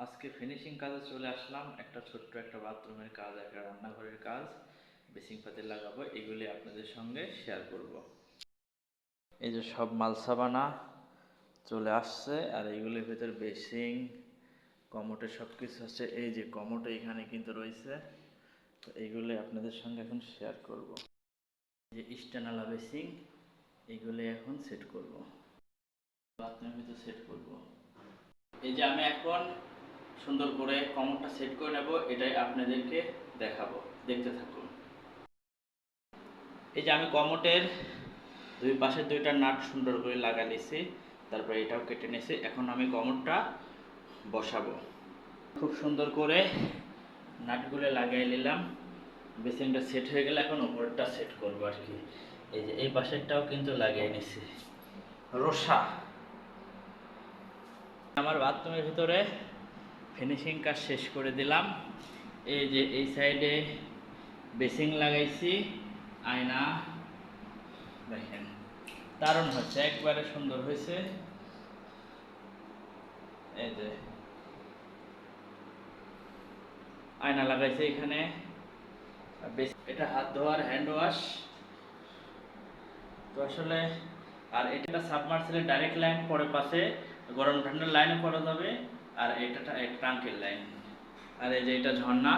আজকে ফিনিশিং কাজে চলে আসলাম। একটা ছোট্ট একটা বাথরুমের কাজ, একটা রান্নাঘরের কাজ, বেসিং পাতি লাগাবো, এগুলি আপনাদের সঙ্গে শেয়ার করব। এই যে সব মালসাবানা চলে আসছে, আর এইগুলির ভিতর বেসিং কমোটে সব কিছু আছে। এই যে কমোটে এখানে কিন্তু রয়েছে, তো এইগুলি আপনাদের সঙ্গে এখন শেয়ার করব। যে স্ট্যান্ডওয়ালা বেসিং, এইগুলি এখন সেট করব, বাথরুমের ভিতরে সেট করব। এই যে আমি এখন সুন্দর করে কমোডটা সেট করে নেব, এটাই আপনাদেরকে দেখাবো, দেখতে থাকুন। এই যে আমি কমোডের দুই পাশে দুইটা নাট সুন্দর করে লাগা নিয়েছি, তারপরে এটাও কেটে নিয়েছি। এখন আমি কমোডটা বসাবো। খুব সুন্দর করে নাটগুলো লাগিয়ে নিলাম। বেসিনটা সেট হয়ে গেলে এখন উপরটা সেট করবো আর কি। এই যে এই পাশেরটাও কিন্তু লাগিয়ে নিয়েছি রোসা। আমার বাথরুমের ভিতরে ফিনিশিং কাজ শেষ করে দিলাম। এই যে এই সাইডে বেসিং লাগাইছি, আয়না দেখেন দারুণ হচ্ছে, একবারে সুন্দর হয়েছে। এই যে আয়না লাগাইছে এখানে, এটা হাত ধোয়ার হ্যান্ড ওয়াশ। তো আসলে আর এটা সাবমার্সিবলের ডাইরেক্ট লাইন পরে, পাশে গরম ঠান্ডার লাইনও করা যাবে, আর এটা ট্রাঙ্কের লাইন। আর এই যে এটা ঝর্ণা।